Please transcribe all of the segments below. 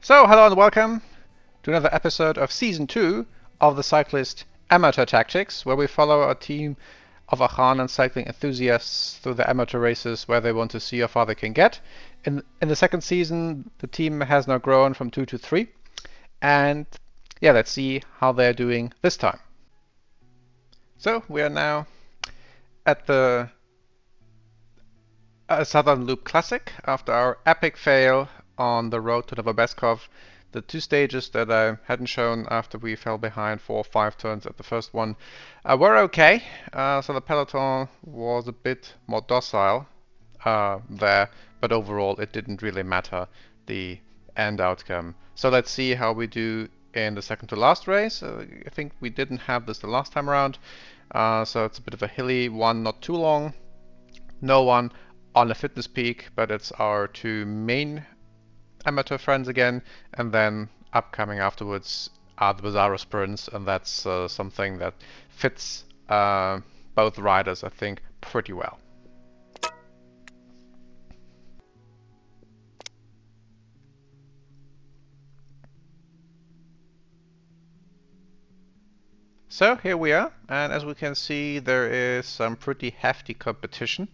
So, hello and welcome to another episode of Season 2 of the Cyclist Amateur Tactics, where we follow a team of Achan and cycling enthusiasts through the amateur races where they want to see how far they can get. In the second season, the team has now grown from 2 to 3, and yeah, let's see how they're doing this time. So, we are now at the Southern Loop Classic after our epic fail on the road to Novobeskov. The two stages that I hadn't shown after we fell behind 4 or 5 turns at the first one were okay. So the peloton was a bit more docile there, but overall it didn't really matter the end outcome. So let's see how we do in the second to last race. I think we didn't have this the last time around, so it's a bit of a hilly one, not too long. No one on a fitness peak, but it's our two main amateur friends again, and then upcoming afterwards are the Basara sprints, and that's something that fits both riders, I think, pretty well. So here we are, and as we can see, there is some pretty hefty competition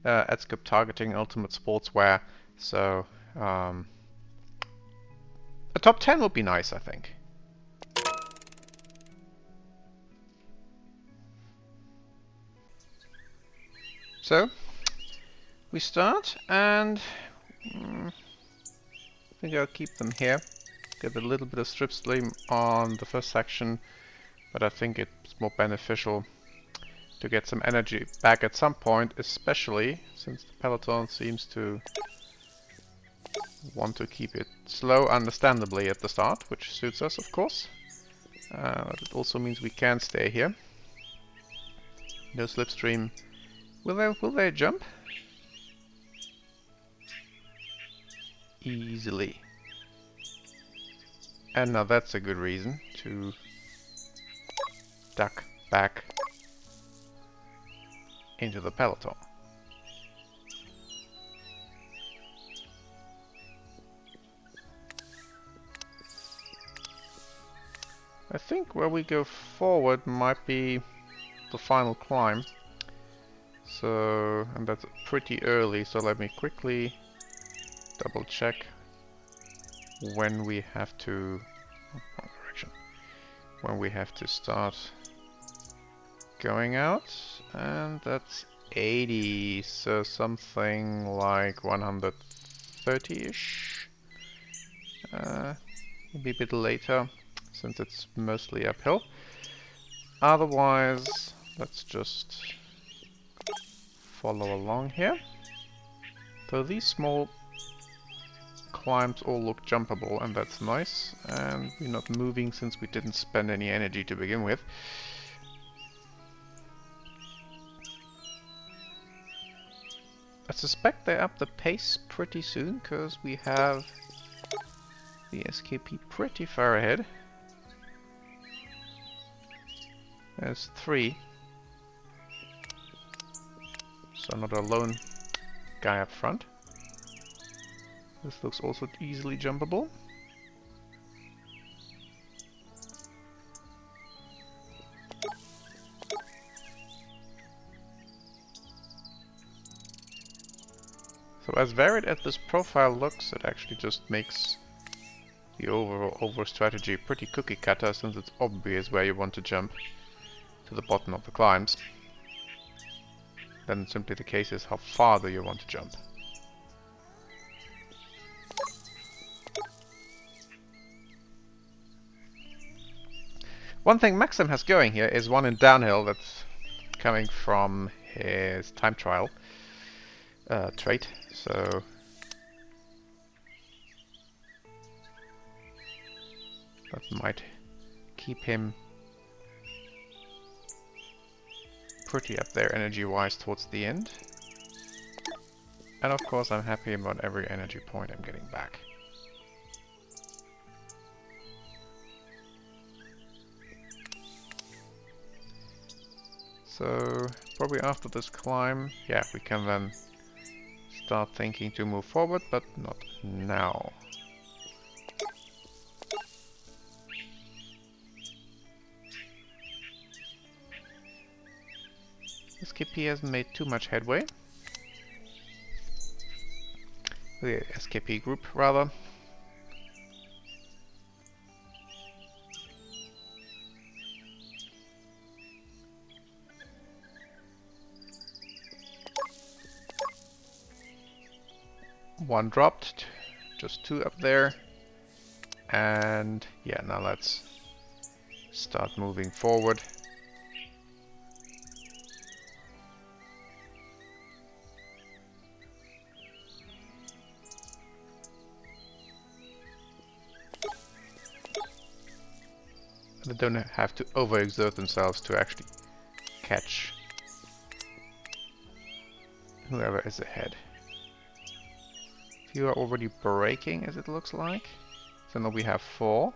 at Skip targeting Ultimate Sportswear, so a top 10 would be nice, I think. So we start, and I think I'll keep them here. Get a little bit of strip stream on the first section, but I think it's more beneficial to get some energy back at some point, especially since the peloton seems to want to keep it slow, understandably, at the start, which suits us, of course. It also means we can stay here. No slipstream. Will they jump? Easily. And now that's a good reason to duck back into the peloton. I think where we go forward might be the final climb. So, and that's pretty early, so let me quickly double check when we have to when we have to start going out, and that's 80, so something like 130-ish. Maybe a bit later, since it's mostly uphill. Otherwise, let's just follow along here. So these small climbs all look jumpable, and that's nice. And we're not moving since we didn't spend any energy to begin with. I suspect they up the pace pretty soon, because we have the SKP pretty far ahead. There's 3. So not a lone guy up front. This looks also easily jumpable. So as varied as this profile looks, it actually just makes the overall strategy pretty cookie cutter, since it's obvious where you want to jump to the bottom of the climbs. Then simply the case is how far do you want to jump. One thing Maxim has going here is one in downhill that's coming from his time trial trait, so that might keep him pretty up there energy-wise towards the end. And of course I'm happy about every energy point I'm getting back. So probably after this climb, yeah, we can then start thinking to move forward, but not now. SKP hasn't made too much headway. The SKP group, rather. One dropped, just two up there. And yeah, now let's start moving forward. They don't have to overexert themselves to actually catch whoever is ahead. Few are already braking, as it looks like. So now we have 4.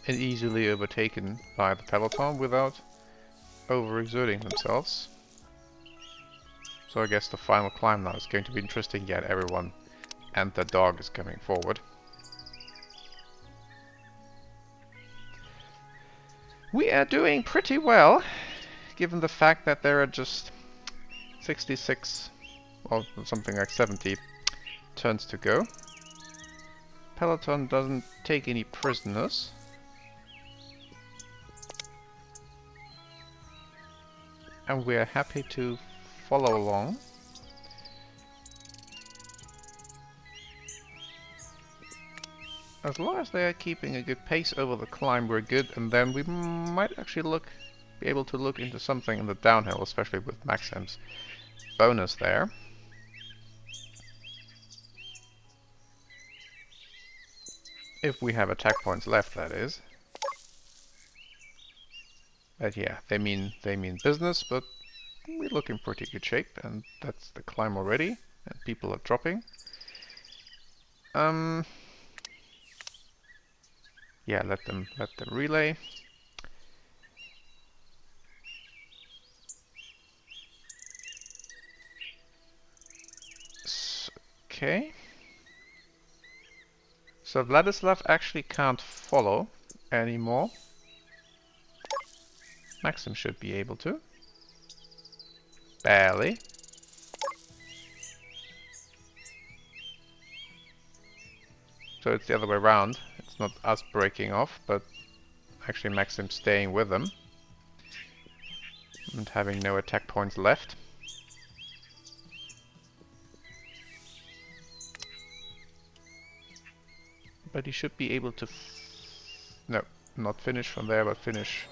And easily overtaken by the peloton without overexerting themselves. So I guess the final climb now is going to be interesting, yet everyone and the dog is coming forward. We are doing pretty well, given the fact that there are just 66 or something like 70 turns to go. Peloton doesn't take any prisoners. And we are happy to follow along. As long as they are keeping a good pace over the climb, we're good, and then we might actually be able to look into something in the downhill, especially with Maxim's bonus there. If we have attack points left, that is. But yeah, they mean business, but we look in pretty good shape, and that's the climb already, and people are dropping. Yeah, let them relay. Okay. So Vladislav actually can't follow anymore. Maxim should be able to. Barely. So it's the other way around. It's not us breaking off, but actually Maxim staying with them. And having no attack points left. But he should be able to... no, not finish from there, but finish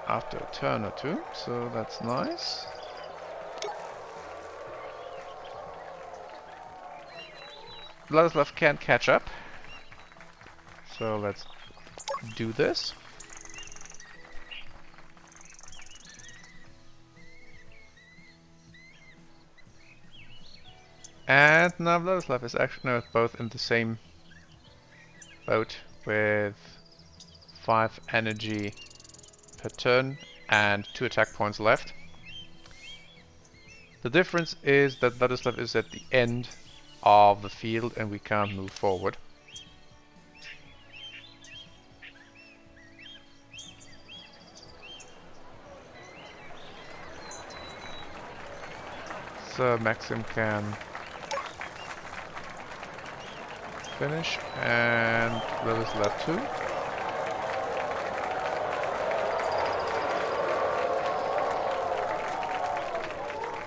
after a turn or two. So that's nice. Vladislav can't catch up. So let's do this. And now Vladislav is actually both in the same boat with 5 energy per turn and 2 attack points left. The difference is that Vladislav is at the end of the field and we can't move forward. So Maxim can finish and Vladislav too.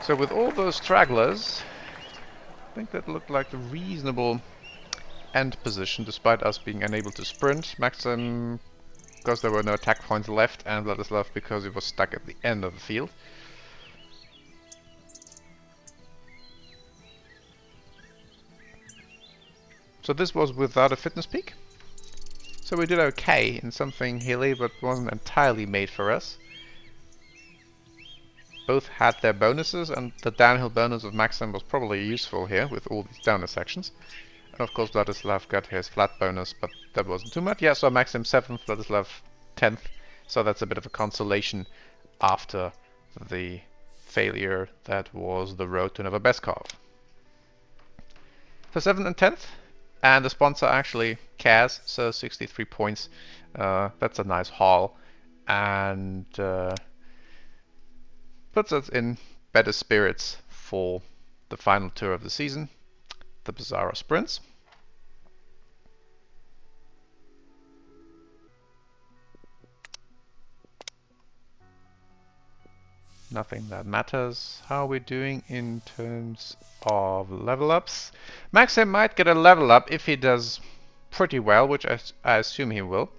So with all those stragglers, I think that looked like a reasonable end position despite us being unable to sprint. Maxim because there were no attack points left, and Vladislav because he was stuck at the end of the field. So this was without a fitness peak. So we did okay in something hilly but wasn't entirely made for us. Both had their bonuses, and the downhill bonus of Maxim was probably useful here with all these downhill sections. And of course Vladislav got his flat bonus, but that wasn't too much. Yeah, so Maxim 7th, Vladislav 10th. So that's a bit of a consolation after the failure that was the road to Novobeskov. For 7th and 10th, And the sponsor actually cares, so 63 points. That's a nice haul. And puts us in better spirits for the final tour of the season, the Basara Sprints. Nothing that matters. How are we doing in terms of level ups? Maxim might get a level up if he does pretty well, which I assume he will.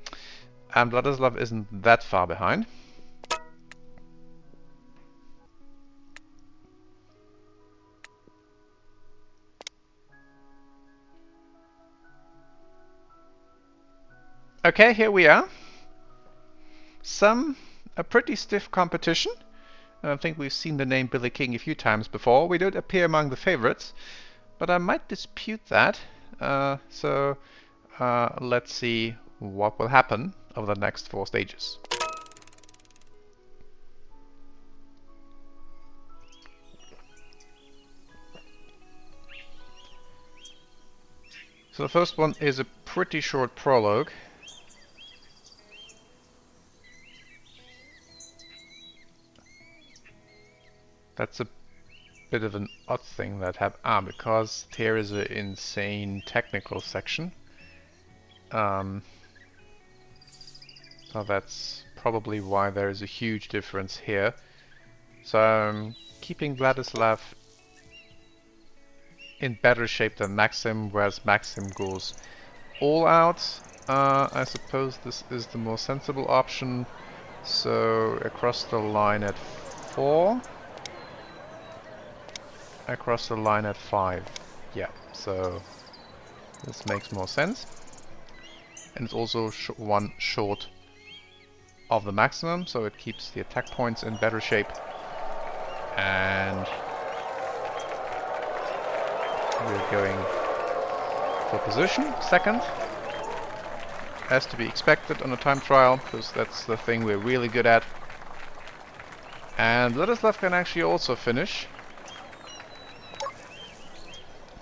And Vladislav isn't that far behind. Okay, here we are. A pretty stiff competition. I think we've seen the name Billy King a few times before. We don't appear among the favorites, but I might dispute that. Let's see what will happen over the next 4 stages. So the first one is a pretty short prologue. That's a bit of an odd thing that happened because here is an insane technical section. So that's probably why there is a huge difference here. So I'm keeping Vladislav in better shape than Maxim, whereas Maxim goes all out. I suppose this is the more sensible option. So across the line at 4. Across the line at 5. Yeah, so this makes more sense. And it's also one short of the maximum, so it keeps the attack points in better shape. And we're going for position, second. As to be expected on a time trial, because that's the thing we're really good at. And Vladislav can actually also finish.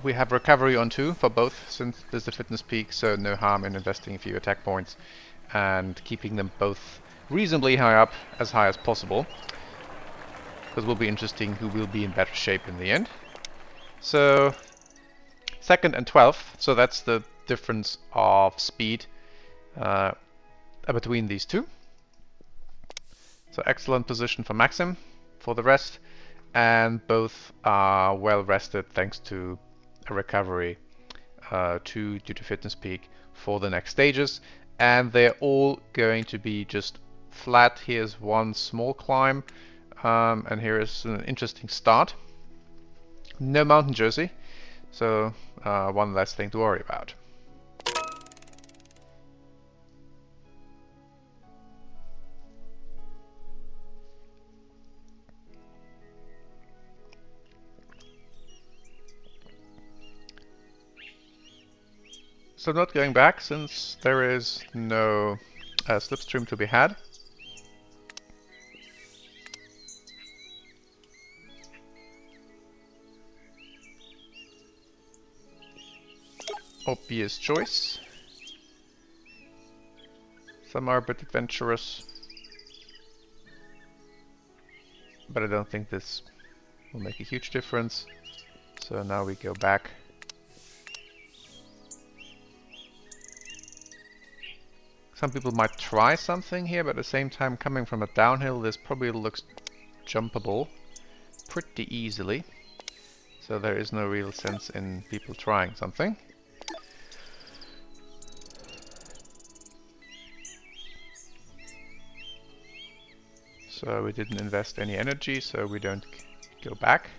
We have recovery on 2 for both, since there's a fitness peak, so no harm in investing a few attack points and keeping them both reasonably high up, as high as possible. Because it will be interesting who will be in better shape in the end. So, 2nd and 12th, so that's the difference of speed between these two. So excellent position for Maxim for the rest, and both are well rested thanks to a recovery 2 due to fitness peak for the next stages, and they're all going to be just flat. Here's one small climb, and here is an interesting start. No mountain jersey, so one less thing to worry about. So I'm not going back since there is no slipstream to be had. Obvious choice. Some are a bit adventurous, but I don't think this will make a huge difference. So now we go back. Some people might try something here, but at the same time, coming from a downhill, this probably looks jumpable pretty easily. So there is no real sense in people trying something. So we didn't invest any energy, so we don't go back.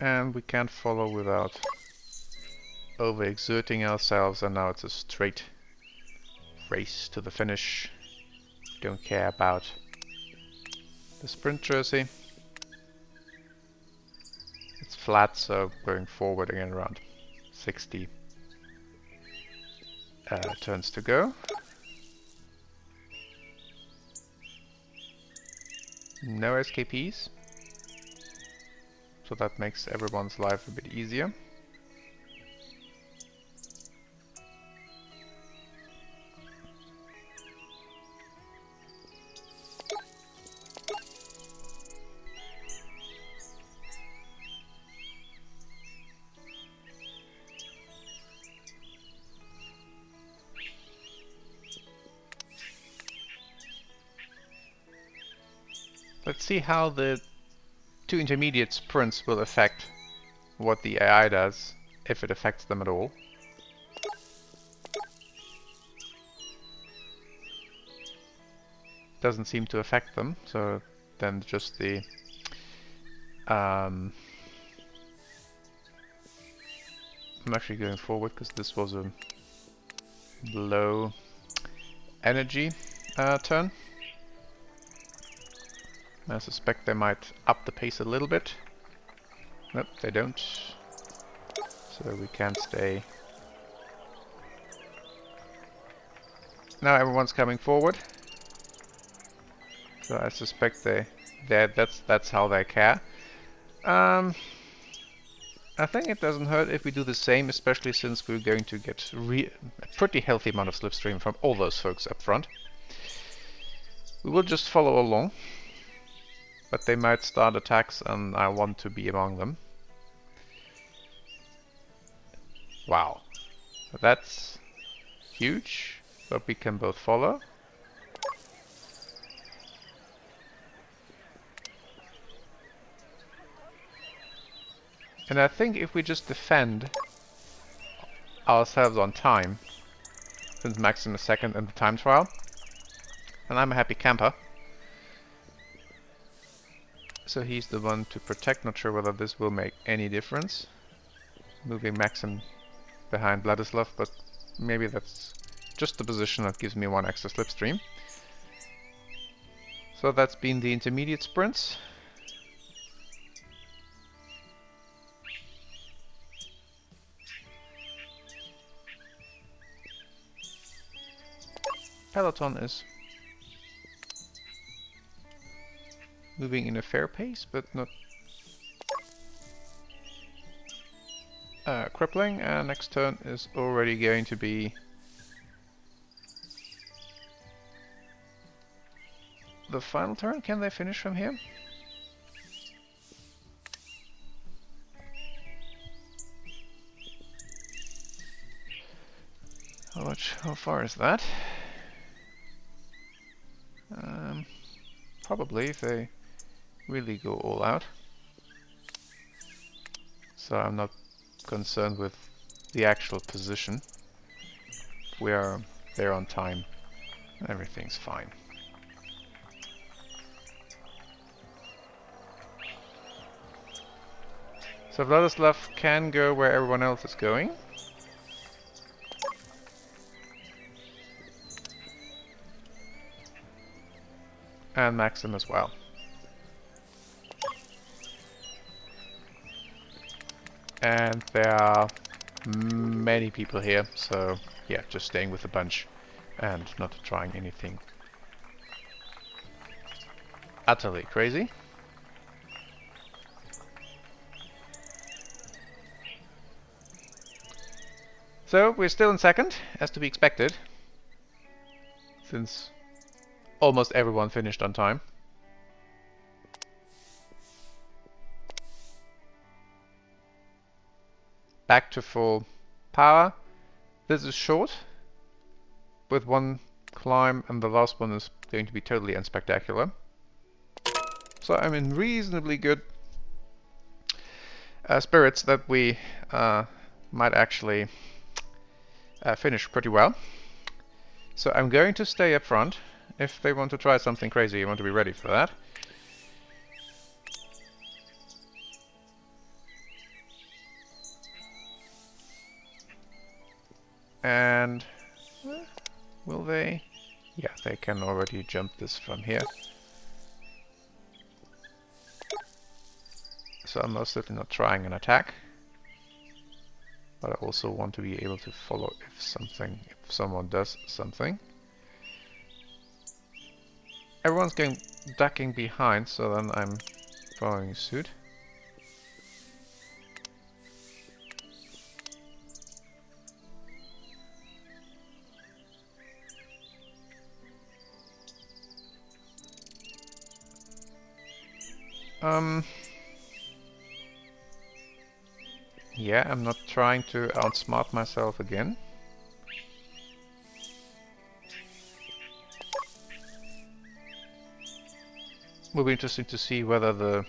And we can't follow without overexerting ourselves, and now it's a straight race to the finish. Don't care about the sprint jersey. It's flat, so going forward again around 60 turns to go. No SKPs. So that makes everyone's life a bit easier. Let's see how the two intermediate sprints will affect what the AI does, if it affects them at all. Doesn't seem to affect them, so then just the I'm actually going forward because this was a low energy turn. I suspect they might up the pace a little bit. Nope, they don't. So we can stay. Now everyone's coming forward. So I suspect that's how they care. I think it doesn't hurt if we do the same, especially since we're going to get a pretty healthy amount of slipstream from all those folks up front. We will just follow along. But they might start attacks and I want to be among them. Wow. That's huge, but we can both follow. And I think if we just defend ourselves on time, since Maxim is second in the time trial, and I'm a happy camper. So he's the one to protect. Not sure whether this will make any difference. Moving Maxim behind Vladislav, but maybe that's just the position that gives me one extra slipstream. So that's been the intermediate sprints. Peloton is moving in a fair pace, but not crippling. And next turn is already going to be the final turn. Can they finish from here? How far is that? Probably if they really go all out. So I'm not concerned with the actual position. If we are there on time, everything's fine. So Vladislav can go where everyone else is going. And Maxim as well. And there are many people here, so yeah, just staying with the bunch and not trying anything utterly crazy. So we're still in second, as to be expected, since almost everyone finished on time. Back to full power. This is short, with one climb, and the last one is going to be totally unspectacular. So I'm in reasonably good spirits that we might actually finish pretty well. So I'm going to stay up front. If they want to try something crazy, you want to be ready for that. And will they? Yeah, they can already jump this from here. So I'm most certainly not trying an attack. But I also want to be able to follow if someone does something. Everyone's going ducking behind, so then I'm following suit. Yeah, I'm not trying to outsmart myself again. Will be interesting to see whether the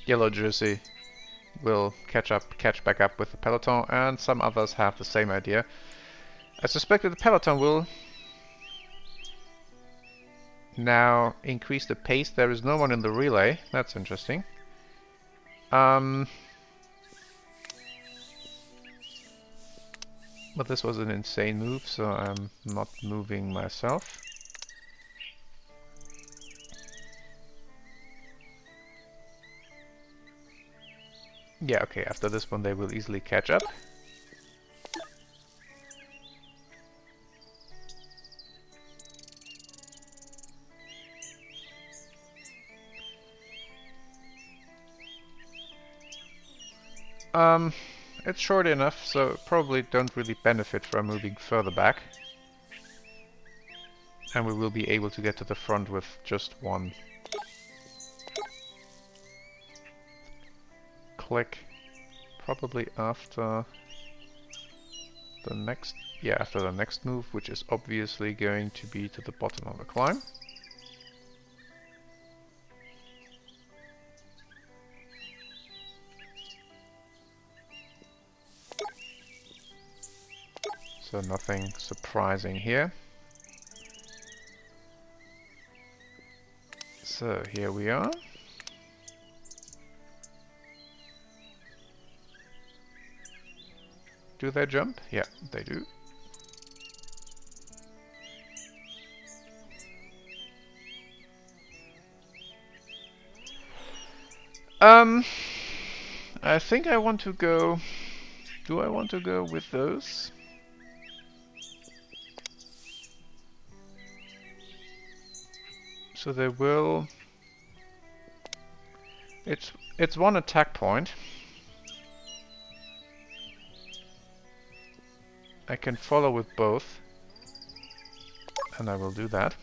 yellow jersey will catch back up with the peloton, and some others have the same idea. I suspect that the peloton will now increase the pace. There is no one in the relay. That's interesting. But this was an insane move, so I'm not moving myself. Yeah, okay, after this one they will easily catch up. It's short enough, so probably don't really benefit from moving further back. And we will be able to get to the front with just one click. Probably after the next, after the next move, which is obviously going to be to the bottom of the climb. So nothing surprising here. So here we are. Do they jump? Yeah, they do. I think I want to go... Do I want to go with those? So they will... It's one attack point. I can follow with both. And I will do that.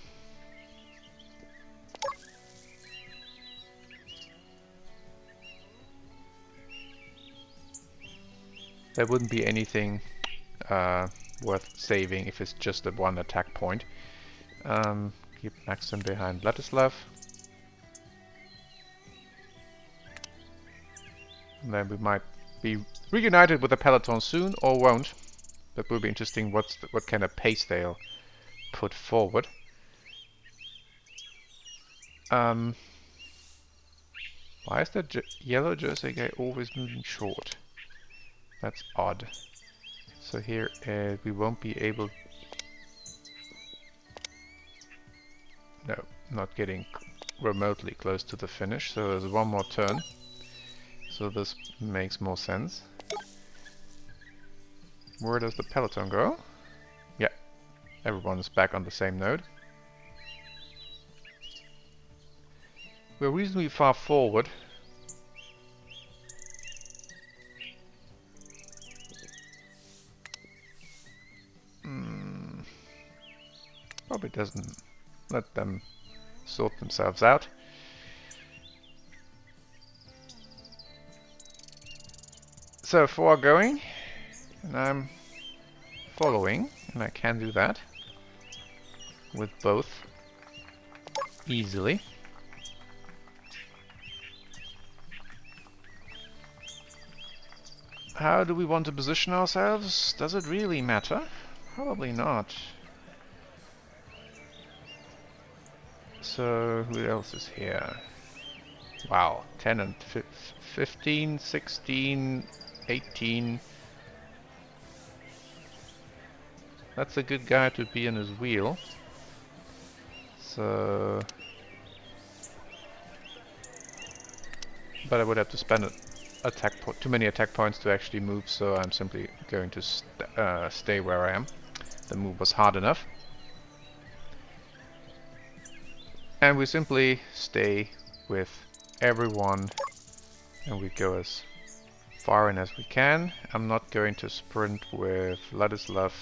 There wouldn't be anything worth saving if it's just a one attack point. Keep Maxim behind Vladislav. And then we might be reunited with the peloton soon, or won't. That will be interesting what kind of pace they'll put forward. Why is that yellow jersey guy always moving short? That's odd. So here we won't be able... No, not getting remotely close to the finish, so there's one more turn. So this makes more sense. Where does the peloton go? Yeah, everyone's back on the same node. We're reasonably far forward. Probably doesn't let them sort themselves out. So foregoing, and I'm following, and I can do that with both easily. How do we want to position ourselves? Does it really matter? Probably not. So who else is here? Wow, 10 and 15, 16, 18. That's a good guy to be in his wheel. So... But I would have to spend too many attack points to actually move, so I'm simply going to stay where I am. The move was hard enough. And we simply stay with everyone and we go as far in as we can. I'm not going to sprint with Ladislav.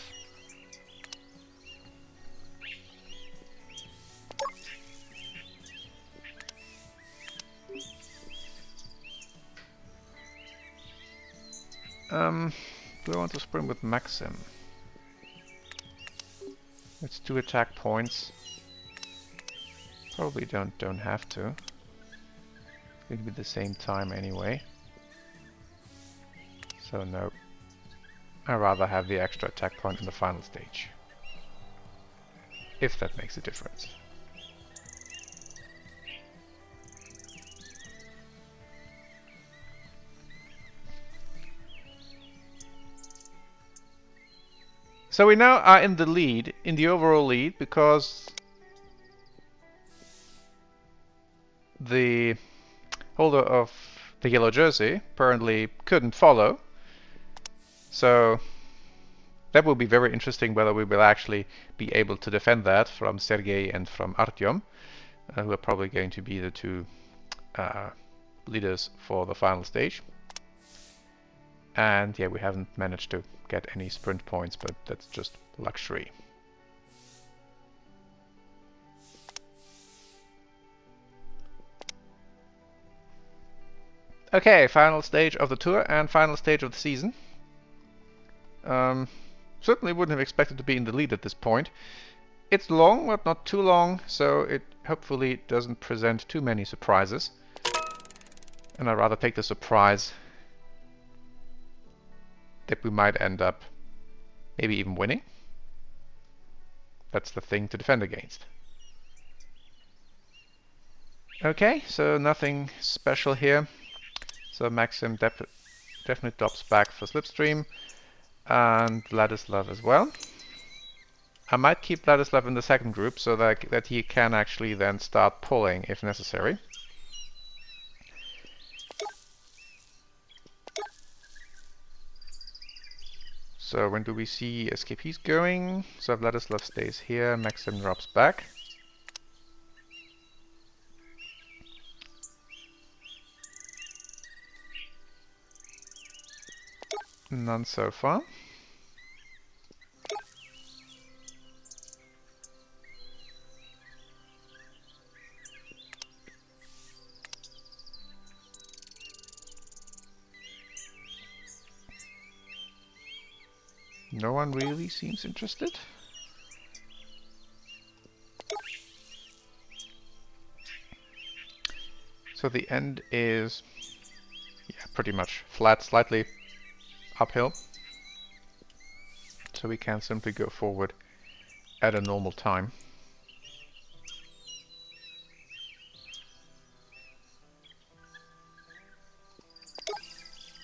Do I want to sprint with Maxim? It's 2 attack points. Probably don't have to. It'll be the same time anyway. So no. I'd rather have the extra attack point in the final stage. If that makes a difference. So we now are in the lead, in the overall lead, because the holder of the yellow jersey apparently couldn't follow. So that will be very interesting whether we will actually be able to defend that from Sergei and from Artyom, who are probably going to be the two leaders for the final stage. And yeah, we haven't managed to get any sprint points, but that's just luxury. Okay, final stage of the tour and final stage of the season. Certainly wouldn't have expected to be in the lead at this point. It's long, but not too long, so it hopefully doesn't present too many surprises. And I'd rather take the surprise that we might end up maybe even winning. That's the thing to defend against. Okay, so nothing special here. So Maxim definitely drops back for Slipstream, and Vladislav as well. I might keep Vladislav in the second group so that he can actually then start pulling if necessary. So when do we see SKPs going? So Vladislav stays here, Maxim drops back. None so far. No one really seems interested. So the end is, yeah, pretty much flat, slightly uphill. So we can simply go forward at a normal time.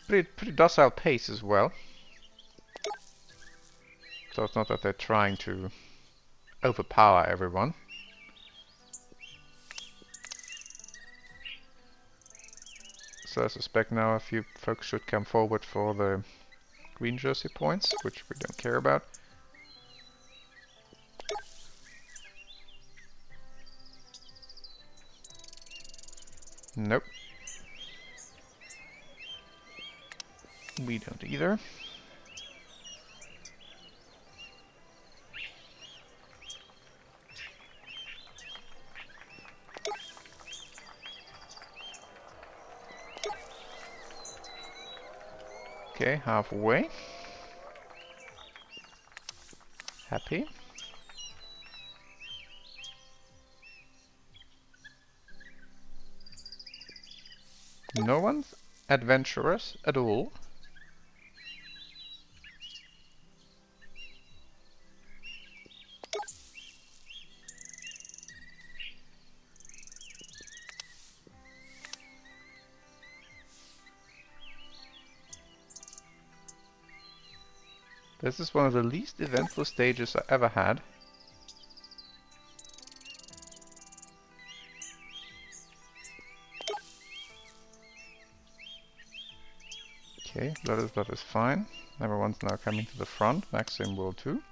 Pretty docile pace as well. So it's not that they're trying to overpower everyone. So I suspect now a few folks should come forward for the green jersey points, which we don't care about. Nope. We don't either. Okay, halfway. Happy. No one's adventurous at all. This is one of the least eventful stages I ever had. Okay, Vladislav is fine. Everyone's now coming to the front. Maxim will too.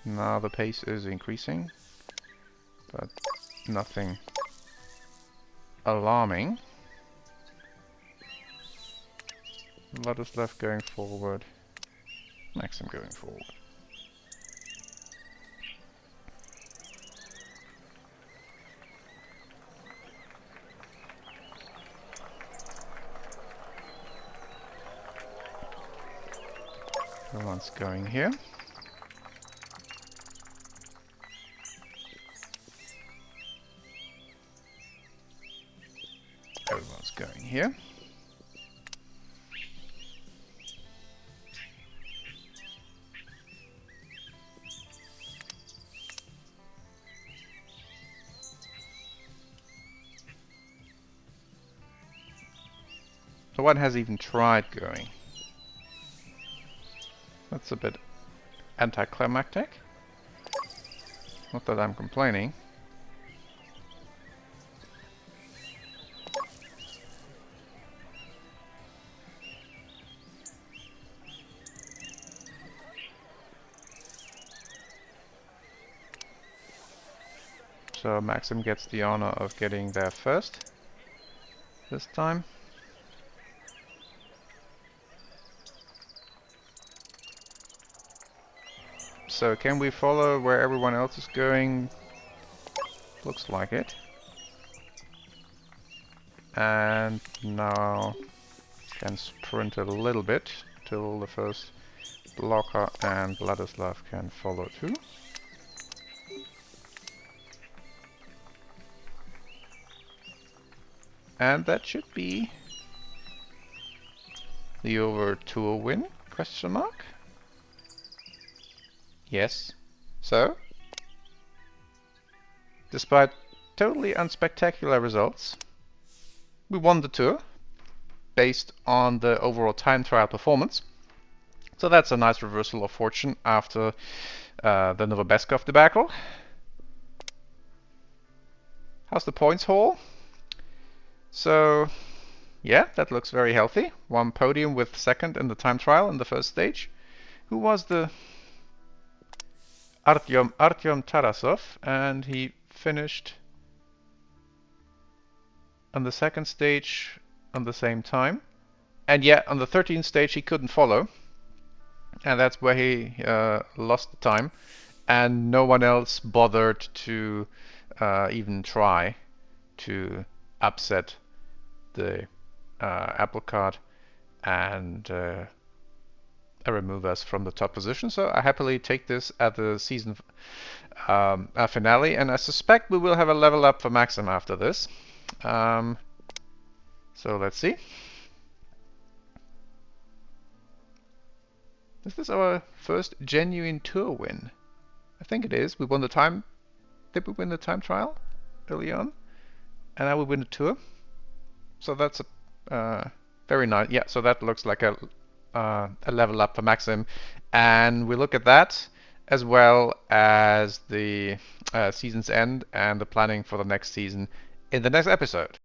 Now the pace is increasing, but nothing alarming. Vladislav going forward, Maxim going forward. Everyone's going here. Everyone's going here. No one has even tried going. That's a bit anticlimactic. Not that I'm complaining. So Maxim gets the honor of getting there first this time. So can we follow where everyone else is going? Looks like it. And now can sprint a little bit till the first blocker and Vladislav can follow too. And that should be the over tour win, question mark? Yes. So, despite totally unspectacular results, we won the tour based on the overall time trial performance. So that's a nice reversal of fortune after the Novobeskov debacle. How's the points haul? So, yeah, that looks very healthy. One podium with second in the time trial in the first stage. Who was the Artyom Tarasov, and he finished on the second stage on the same time. And yet on the 13th stage he couldn't follow, and that's where he lost the time, and no one else bothered to even try to upset the apple cart and remove us from the top position. So I happily take this at the season finale, and I suspect we will have a level up for Maxim after this. So let's see. Is this our first genuine tour win? I think it is. We won the time. Did we win the time trial early on? And now we win the tour. So that's a very nice. Yeah. So that looks like a level up for Maxim, and we look at that as well as the season's end and the planning for the next season in the next episode.